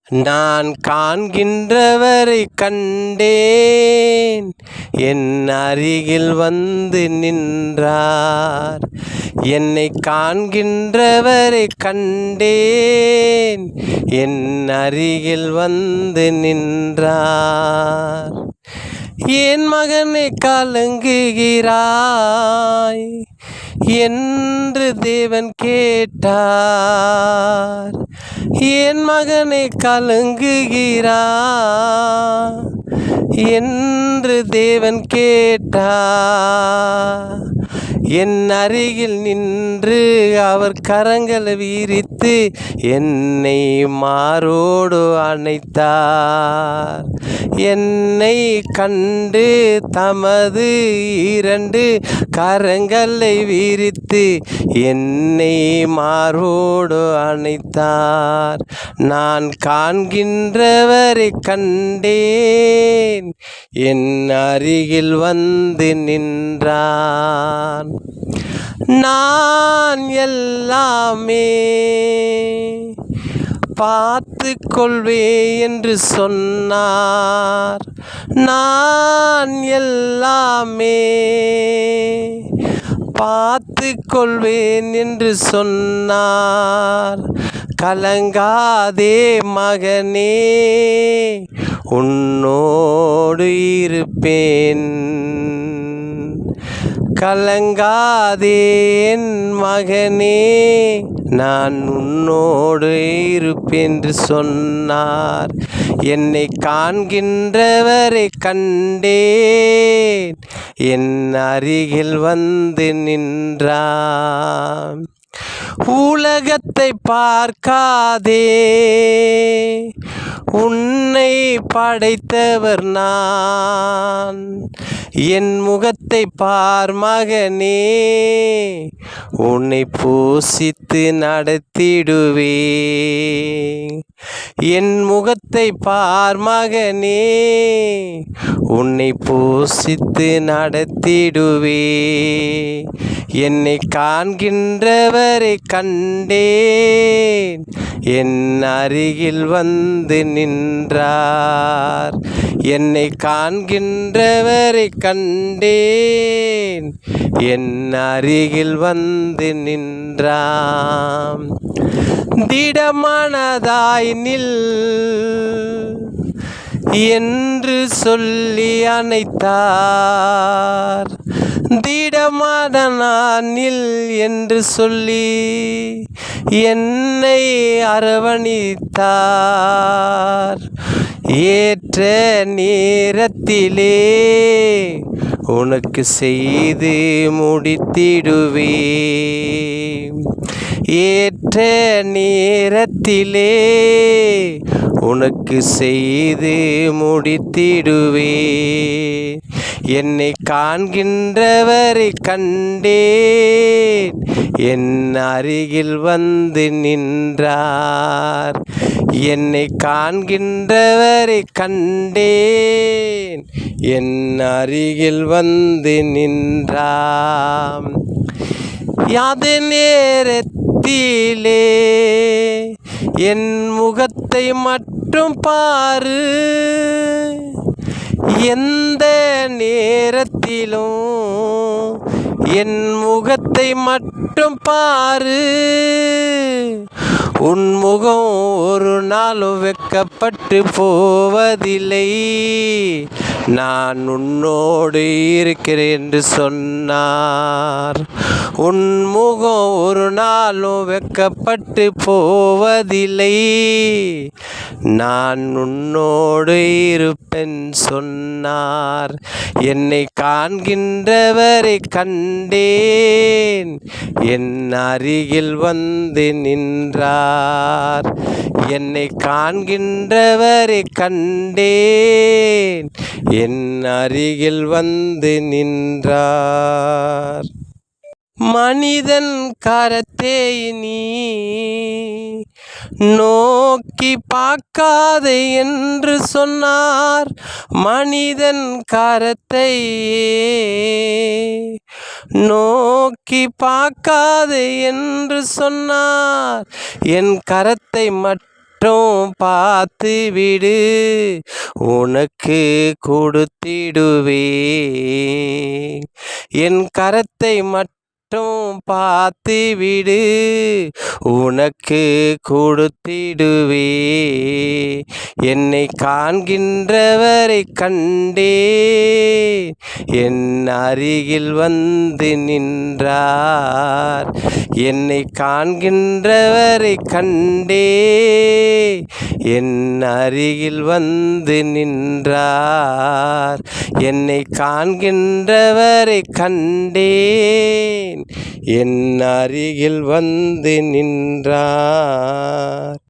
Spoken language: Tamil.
நான் காண்கின்றவரை கண்டேன், என் அருகில் வந்து நின்றார். என்னை காண்கின்றவரை கண்டேன், என் அருகில் வந்து நின்றார். என் மகனை கலங்குகிறாய் என்று தேவன் கேட்டார். என் மகனை கலங்குகிறாய் என்று தேவன் கேட்டார். என் அருகில் நின்று அவர் கரங்களை விரித்து என்னை மாரோடு அணைத்தார். என்னை கண்டு தமது 2 கரங்களை விரித்து என்னை மாரோடு அணைத்தார். நான் காண்கின்றவரை கண்டேன், என் அருகில் வந்து நின்றான். நான் எல்லாமே பார்த்து கொள்வே என்று சொன்னார். நான் எல்லாமே பார்த்து கொள்வேன் என்று சொன்னார். கலங்காதே மகனே, உன்னோடு இருப்பேன். கலங்காதே என் மகனே, நான் உன்னோடு இருப்பேன் என்று சொன்னார். என்னை காண்கின்றவரை கண்டேன், என் அருகில் வந்து நின்றார். உலகத்தை பார்க்காதே, உன்னை படைத்தவர் நான். என் முகத்தை பார் மகனே, உன்னை பூசித்து நடத்திடுவே. என் முகத்தை பார் மகனே, உன்னை பூசித்து நடத்திடுவே. என்னை காண்கின்றவரை கண்டேன், என் அருகில் வந்து நின்றார். என்னை காண்கின்றவரை கண்டேன், என் அருகில் வந்து நின்றார். திடமனதாய் நில் என்று சொல்லி அணைத்தார். திடமனதானில் என்று சொல்லி என்னை அரவணைத்தார். ஏற்ற நேரத்திலே உனக்கு செய்து முடித்திடுவே. ஏற்ற நேரத்திலே உனக்கு செய்து முடித்திடுவே. என்னை காண்கின்றவரை கண்டேன், என் அருகில் வந்து நின்றார். என்னை காண்கின்றவரை கண்டேன், என் அருகில் வந்து நின்றார். யாது நேரத்திலே என் முகத்தை மட்டும் பாரு, எந்த நேரத்திலும் என் முகத்தை மட்டும் பாரு. உன் முகம் ஒரு நாளும் வெட்கப்பட்டு போவதில்லை, நான் உன்னோடு இருக்கிறேன் என்று சொன்னார். உன் முகம் ஒரு நாளும் வெட்கப்பட்டு போவதில்லை, நான் உன்னோடு இருப்பேன் சொன்னார். என்னை காண்கின்றவரை கண்டேன், என் அருகில் வந்து நின்றார். என்னை காண்கின்றவரை கண்டேன், என் அருகில் வந்து நின்றார். மனிதன் கரத்தை நீ நோக்கி பார்க்காதே என்று சொன்னார். மனிதன் கரத்தை நோக்கி பார்க்காதே என்று சொன்னார். என் கரத்தை மட்டும் மட்டும் பார்த்து விடு, உனக்கு கொடுத்திடுவேன். என் கரத்தை மட்டும் பார்த்து விடு, உனக்கு கொடுத்திடுவே. என்னை காண்கின்றவரை கண்டே, என் அருகில் வந்து நின்றார். என்னை காண்கின்றவரை கண்டே, என் அருகில் வந்து நின்றார். என்னை காண்கின்றவரை கண்டேன், என் அருகில் வந்து நின்றார்.